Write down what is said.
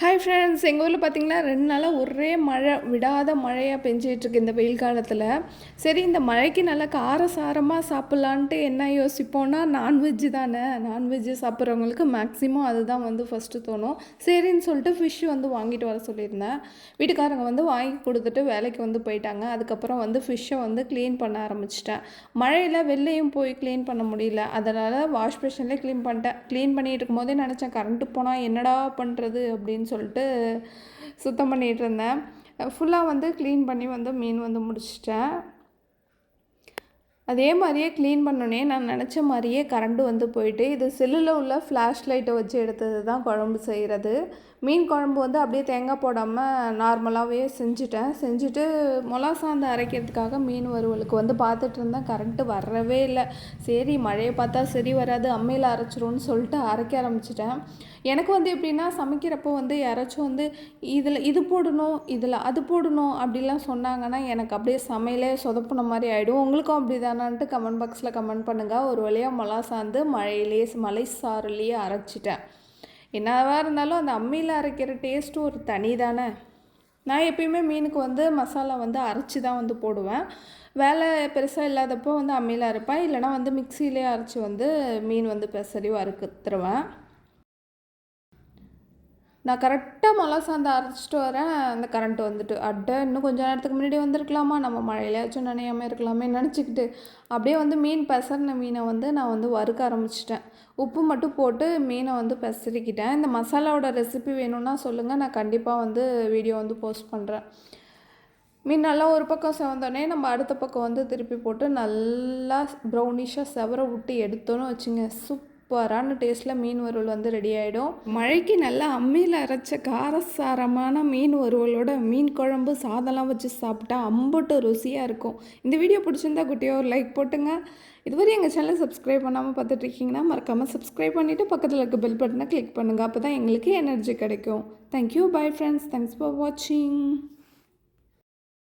Hi friends, எங்கள் ஊரில் பார்த்திங்கன்னா 2 நாளாக ஒரே மழை, விடாத மழையாக பெஞ்சிகிட்ருக்கு இந்த வெயில் காலத்தில். சரி, இந்த மழைக்கு நல்லா காரசாரமாக சாப்பிட்லான்ட்டு என்ன யோசிப்போம்னா, நான்வெஜ்ஜு தானே. நான்வெஜ்ஜு சாப்பிட்றவங்களுக்கு மேக்ஸிமம் அதுதான் வந்து ஃபஸ்ட்டு தோணும். சரின்னு சொல்லிட்டு ஃபிஷ் வந்து வாங்கிட்டு வர சொல்லியிருந்தேன். வீட்டுக்காரங்க வந்து வாங்கி கொடுத்துட்டு வேலைக்கு வந்து போயிட்டாங்க. அதுக்கப்புறம் வந்து ஃபிஷ்ஷை வந்து க்ளீன் பண்ண ஆரம்பிச்சிட்டேன். மழையில் வெளிலையும் போய் க்ளீன் பண்ண முடியல. அதனால் வாஷ் பேஷன்லேயே க்ளீன் பண்ணிட்டேன். க்ளீன் பண்ணிகிட்டு இருக்கும்போதே நினச்சேன், கரண்ட்டு போனால் என்னடா பண்ணுறது அப்படின்னு சொல்லிட்டு சுத்தம் பண்ணிகிட்டு இருந்தேன். ஃபுல்லாக வந்து க்ளீன் பண்ணி வந்து மீன் வந்து முடிச்சிட்டேன். அதே மாதிரியே க்ளீன் பண்ணோன்னே நான் நினச்ச மாதிரியே கரண்ட்டு வந்து போயிட்டு, இது செல்லில் உள்ள ஃப்ளாஷ் லைட்டை வச்சு எடுத்தது தான் குழம்பு செய்கிறது. மீன் குழம்பு வந்து அப்படியே தேங்காய் போடாமல் நார்மலாகவே செஞ்சுட்டு மிளகா சாந்து அரைக்கிறதுக்காக மீன் வறுவலுக்கு வந்து பார்த்துட்டு இருந்தேன். கரண்ட்டு வரவே இல்லை. சரி, மழையை பார்த்தா சரி வராது, அம்மியில் அரைச்சிரும்னு சொல்லிட்டு அரைக்க ஆரம்பிச்சிட்டேன். எனக்கு வந்து எப்படின்னா, சமைக்கிறப்போ வந்து யாராச்சும் வந்து இதில் இது போடணும், இதில் அது போடணும் அப்படிலாம் சொன்னாங்கன்னா எனக்கு அப்படியே சமையலே சொதப்புன மாதிரி ஆகிடும். உங்களுக்கும் அப்படி தானான்ட்டு கமெண்ட் பாக்ஸில் கமெண்ட் பண்ணுங்கள். ஒரு வழியாக மிளகா சாந்து மழை சாறுலேயே அரைச்சிட்டேன். என்னவாக இருந்தாலும் அந்த அம்மியில் அரைக்கிற டேஸ்ட்டு ஒரு தனி தானே. நான் எப்பயுமே மீனுக்கு வந்து மசாலா வந்து அரைச்சி தான் வந்து போடுவேன். வேலை பெருசாக இல்லாதப்போ வந்து அம்மியில் அரைப்பேன், இல்லைனா வந்து மிக்சியிலே அரைச்சி வந்து மீன் வந்து பெசரி வறுத்துருவேன். நான் கரெக்டாக மிளகா சாந்து அரைச்சிட்டு வரேன், அந்த கரண்ட் வந்துட்டு. இன்னும் கொஞ்சம் நேரத்துக்கு முன்னாடி வந்திருக்கலாமா, நம்ம மழையிலையாச்சும் நனையாமல் இருக்கலாமே நினச்சிக்கிட்டு அப்படியே வந்து மீன் பெசறின மீனை வந்து நான் வந்து வறுக்க ஆரம்பிச்சிட்டேன். உப்பு மட்டும் போட்டு மீனை வந்து பெசரிக்கிட்டேன். இந்த மசாலாவோட ரெசிபி வேணும்னா சொல்லுங்கள், நான் கண்டிப்பாக வந்து வீடியோ வந்து போஸ்ட் பண்ணுறேன். மீன் நல்லா ஒரு பக்கம் செவந்தோடனே நம்ம அடுத்த பக்கம் வந்து திருப்பி போட்டு நல்லா ப்ரௌனிஷாக செவர விட்டு எடுத்தோன்னு வச்சுங்க, சூப்பரான டேஸ்ட்டில் மீன் வறுவல் வந்து ரெடி ஆகிடும். மழைக்கு நல்லா அம்மியில் அரைச்ச காரசாரமான மீன் வறுவலோட மீன் குழம்பு சாதம்லாம் வச்சு சாப்பிட்டா அம்புட்டு ருசியாக இருக்கும். இந்த வீடியோ பிடிச்சிருந்தா குட்டியாக ஒரு லைக் போட்டுங்க. இதுவரை எங்கள் சேனலை சப்ஸ்கிரைப் பண்ணாமல் பார்த்துட்ருக்கீங்கன்னா மறக்காமல் சப்ஸ்கிரைப் பண்ணிவிட்டு பக்கத்தில் இருக்க பெல் பட்டனை கிளிக் பண்ணுங்கள். அப்போ தான் எங்களுக்கு எனர்ஜி கிடைக்கும். Thank you, bye friends, thanks for வாட்சிங்.